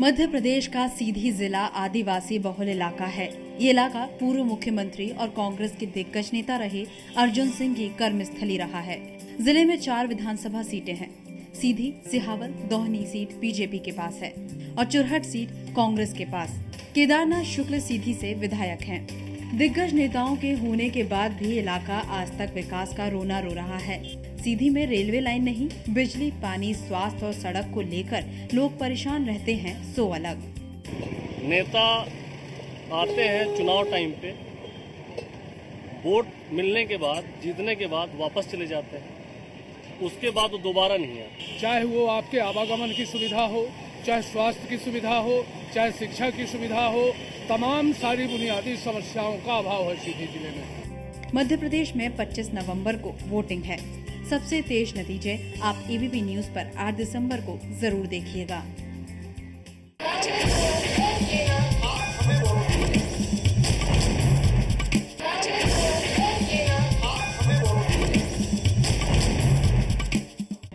मध्य प्रदेश का सीधी जिला आदिवासी बहुल इलाका है। ये इलाका पूर्व मुख्यमंत्री और कांग्रेस के दिग्गज नेता रहे अर्जुन सिंह की कर्मस्थली रहा है। जिले में 4 विधानसभा सीटें हैं। सीधी, सिहावल, दोहनी सीट बीजेपी के पास है और चुरहट सीट कांग्रेस के पास। केदारनाथ शुक्ल सीधी से विधायक हैं। दिग्गज नेताओं के होने के बाद भी इलाका आज तक विकास का रोना रो रहा है। सीधी में रेलवे लाइन नहीं, बिजली, पानी, स्वास्थ्य और सड़क को लेकर लोग परेशान रहते हैं सो अलग। नेता आते हैं चुनाव टाइम पे, वोट मिलने के बाद, जीतने के बाद वापस चले जाते हैं, उसके बाद वो दोबारा नहीं आते। चाहे वो आपके आवागमन की सुविधा हो, चाहे स्वास्थ्य की सुविधा हो, चाहे शिक्षा की सुविधा हो, तमाम सारी बुनियादी समस्याओं का अभाव है सीधी जिले में। मध्य प्रदेश में 25 नवंबर को वोटिंग है। सबसे तेज नतीजे आप एबीपी न्यूज पर 8 दिसंबर को जरूर देखिएगा।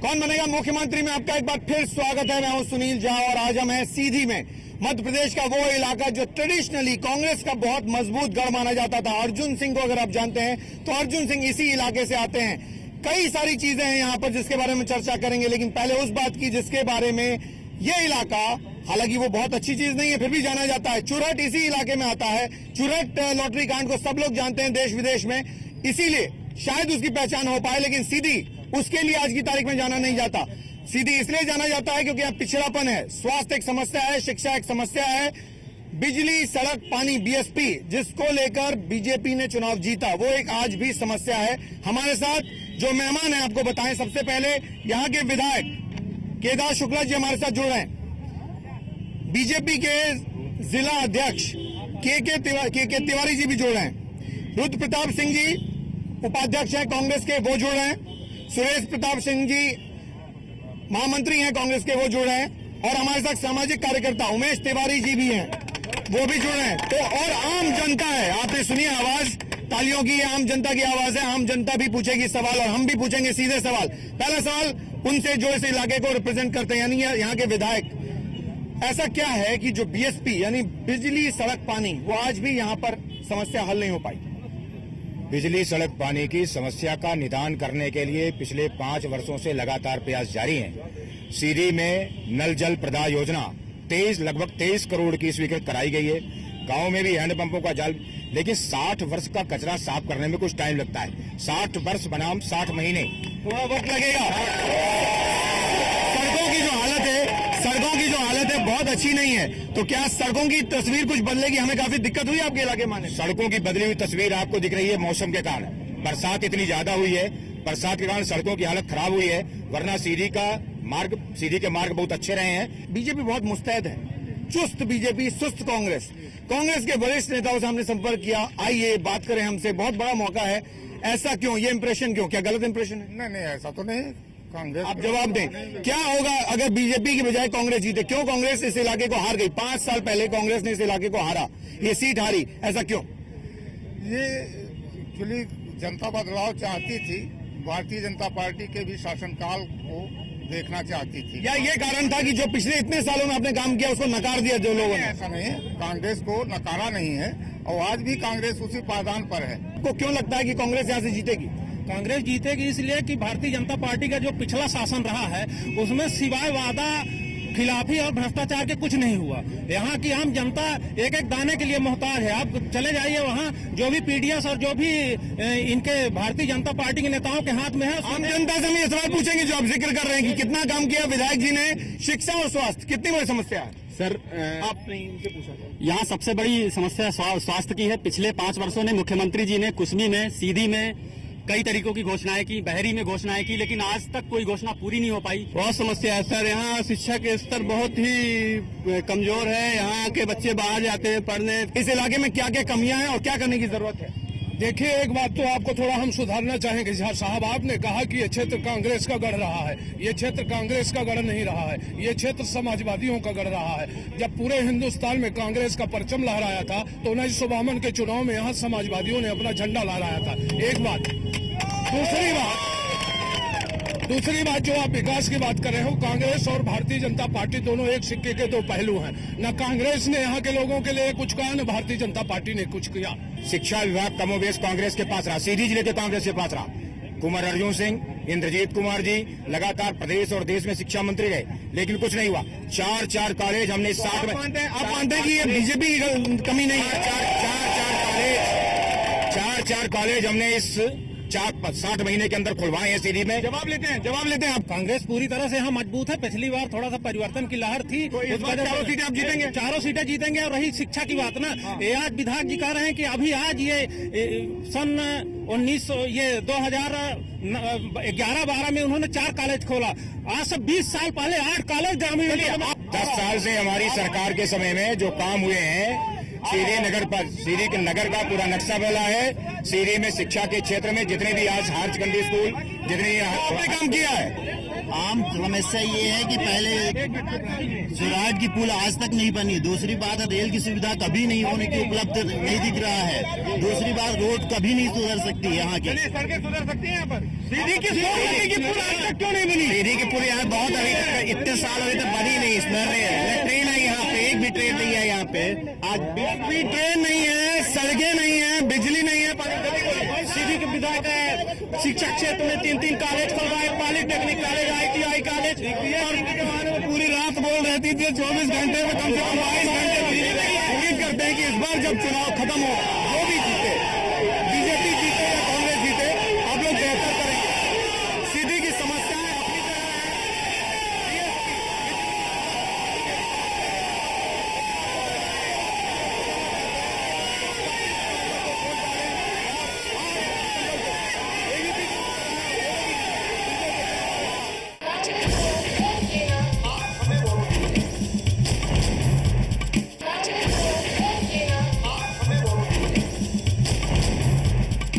कौन बनेगा मुख्यमंत्री में आपका एक बार फिर स्वागत है। मैं हूं सुनील झा और आज हम हैं सीधी में। मध्य प्रदेश का वो इलाका जो ट्रेडिशनली कांग्रेस का बहुत मजबूत गढ़ माना जाता था। अर्जुन सिंह को अगर आप जानते हैं तो अर्जुन सिंह इसी इलाके से आते हैं। कई सारी चीजें हैं यहाँ पर जिसके बारे में चर्चा करेंगे, लेकिन पहले उस बात की जिसके बारे में ये इलाका, हालांकि वो बहुत अच्छी चीज नहीं है, फिर भी जाना जाता है। चुरहट इसी इलाके में आता है। चुरहट लॉटरी कांड को सब लोग जानते हैं देश विदेश में, इसीलिए शायद उसकी पहचान हो पाए, लेकिन सीधी उसके लिए आज की तारीख में जाना नहीं जाता। सीधी इसलिए जाना जाता है क्योंकि यहाँ पिछड़ापन है, स्वास्थ्य एक समस्या है, शिक्षा एक समस्या है, बिजली, सड़क, पानी, बीएसपी जिसको लेकर बीजेपी ने चुनाव जीता, वो एक आज भी समस्या है। हमारे साथ जो मेहमान हैं आपको बताएं, सबसे पहले यहाँ के विधायक केदार शुक्ला जी हमारे साथ जुड़ रहे हैं। बीजेपी के जिला अध्यक्ष के तिवारी जी भी जुड़ रहे हैं। रुद्र प्रताप सिंह जी उपाध्यक्ष हैं कांग्रेस के, वो जुड़ रहे हैं। सुरेश प्रताप सिंह जी महामंत्री हैं कांग्रेस के, वो जुड़ रहे हैं। और हमारे साथ सामाजिक कार्यकर्ता उमेश तिवारी जी भी हैं, वो भी जुड़ रहे हैं। तो और आम जनता है, आपने सुनी आवाज तालियों की, आम जनता की आवाज है। आम जनता भी पूछेगी सवाल और हम भी पूछेंगे सीधे सवाल। पहला सवाल उनसे जो इस इलाके को रिप्रेजेंट करते हैं, यानी यहाँ के विधायक, ऐसा क्या है कि जो बीएसपी यानी बिजली, सड़क, पानी, वो आज भी यहाँ पर समस्या हल नहीं हो पाई? बिजली, सड़क, पानी की समस्या का निदान करने के लिए पिछले 5 वर्षों से लगातार प्रयास जारी हैं। सीधी में नल जल प्रदाय योजना लगभग 23 करोड़ की स्वीकृत कराई गई है। गांव में भी हैंडपंपों का जाल, लेकिन 60 वर्ष का कचरा साफ करने में कुछ टाइम लगता है। 60 वर्ष बनाम 60 महीने, थोड़ा वक्त लगेगा। सड़कों की जो हालत है बहुत अच्छी नहीं है, तो क्या सड़कों की तस्वीर कुछ बदलेगी? हमें काफी दिक्कत हुई आपके इलाके में। सड़कों की बदली हुई तस्वीर आपको दिख रही है मौसम के कारण। बरसात इतनी ज्यादा हुई है, बरसात के कारण सड़कों की हालत खराब हुई है, वरना सीधी के मार्ग बहुत अच्छे रहे हैं। बीजेपी बहुत मुस्तैद है, चुस्त बीजेपी, सुस्त कांग्रेस। कांग्रेस के वरिष्ठ नेताओं से हमने संपर्क किया, आइए बात करें हमसे, बहुत बड़ा मौका है। ऐसा क्यों, ये इंप्रेशन क्यों, क्या गलत इंप्रेशन है? नहीं, ऐसा तो नहीं। कांग्रेस, आप जवाब दें, क्या होगा अगर बीजेपी की बजाय कांग्रेस जीते? क्यों कांग्रेस इस इलाके को हार गई? 5 साल पहले कांग्रेस ने इस इलाके को हारा, ये सीट हारी, ऐसा क्यों? ये एक्चुअली जनता बदलाव चाहती थी, भारतीय जनता पार्टी के भी शासनकाल को देखना चाहती थी। या ये कारण था कि जो पिछले इतने सालों में आपने काम किया उसको नकार दिया जो लोगों ने? ऐसा नहीं है, कांग्रेस को नकारा नहीं है और आज भी कांग्रेस उसी पायदान पर है। आपको क्यों लगता है कि कांग्रेस यहाँ से जीतेगी? कांग्रेस जीतेगी इसलिए कि भारतीय जनता पार्टी का जो पिछला शासन रहा है उसमें सिवाय वादा खिलाफी और भ्रष्टाचार के कुछ नहीं हुआ। यहाँ की आम जनता एक एक दाने के लिए मोहताज है। आप चले जाइए वहाँ, जो भी पीडीएस और जो भी इनके भारतीय जनता पार्टी के नेताओं के हाथ में है। आम जनता से हम ये सवाल पूछेंगे जो आप जिक्र कर रहे हैं कि कितना काम किया विधायक जी ने, शिक्षा और स्वास्थ्य कितनी बड़ी समस्या है? सर, आपने इनसे पूछा था। यहाँ सबसे बड़ी समस्या स्वास्थ्य की है। पिछले 5 वर्षों में मुख्यमंत्री जी ने कुसमी में, सीधी में कई तरीकों की घोषणाएं की, बहरी में घोषणाएं की, लेकिन आज तक कोई घोषणा पूरी नहीं हो पाई। बहुत समस्या है सर, यहाँ शिक्षा के स्तर बहुत ही कमजोर है। यहाँ के बच्चे बाहर जाते हैं पढ़ने। इस इलाके में क्या क्या कमियां हैं और क्या करने की जरूरत है? देखिए, एक बात तो आपको थोड़ा हम सुधारना चाहेंगे साहब। आपने कहा कि ये क्षेत्र कांग्रेस का गढ़ रहा है। ये क्षेत्र कांग्रेस का गढ़ नहीं रहा है, ये क्षेत्र समाजवादियों का गढ़ रहा है। जब पूरे हिंदुस्तान में कांग्रेस का परचम लहराया था तो 1952 के चुनाव में यहाँ समाजवादियों ने अपना झंडा लहराया था। एक बात, दूसरी बात, जो आप विकास की बात कर रहे हो, कांग्रेस और भारतीय जनता पार्टी दोनों एक सिक्के के दो पहलू हैं। न कांग्रेस ने यहाँ के लोगों के लिए कुछ कहा, न भारतीय जनता पार्टी ने कुछ किया। शिक्षा विभाग कमोबेश कांग्रेस के पास रहा, सीधी जिले के कांग्रेस के पास रहा। कुंवर अर्जुन सिंह, इंद्रजीत कुमार जी लगातार प्रदेश और देश में शिक्षा मंत्री रहे, लेकिन कुछ नहीं हुआ। चार कॉलेज हमने इस 60 में, आप मानते हैं कि ये बीजेपी की कमी नहीं है? चार कॉलेज हमने इस 60 महीने के अंदर खुलवाए हैं सीधी में। जवाब लेते हैं आप। कांग्रेस पूरी तरह से यहाँ मजबूत है। पिछली बार थोड़ा सा परिवर्तन की लहर थी, तो इस बार चारों सीटें आप जीतेंगे? चारों सीटें जीतेंगे। और रही शिक्षा की बात ना, ये आज विधायक जी कह रहे हैं कि अभी आज ये सन 2011-12 में उन्होंने 4 कॉलेज खोला। आज से 20 साल पहले 8 कॉलेज ग्रामीण। 10 साल से हमारी सरकार के समय में जो काम हुए हैं, सीरी के नगर का पूरा नक्शा बना है। सीरी में शिक्षा के क्षेत्र में जितने भी आज हायर सेकेंडरी स्कूल जितने काम किया है। आम समस्या ये है कि पहले सुराट की पुल आज तक नहीं बनी। दूसरी बात है, रेल की सुविधा कभी नहीं होने की उपलब्ध नहीं दिख रहा है। दूसरी बात, रोड कभी नहीं सुधर सकती यहाँ की। सड़कें सुधर सकती हैं यहाँ पर? सीधी की पुल आज तक क्यों नहीं बनी? सीधी की पुल यहाँ बहुत अभी तक, इतने साल अभी तक बनी नहीं। इसमें ट्रेन है यहाँ पे, एक भी ट्रेन नहीं है यहाँ पे। आज भी ट्रेन नहीं है, सड़कें नहीं है, बिजली नहीं है। सीधी के विधायक है, शिक्षा क्षेत्र में 3 कॉलेज खुलवाए, पॉलिटेक्निक कॉलेज, ITI कॉलेज। और पूरी रात बोल रहती थी 24 घंटे में कम से कम 22 घंटे। उम्मीद करते हैं कि इस बार जब चुनाव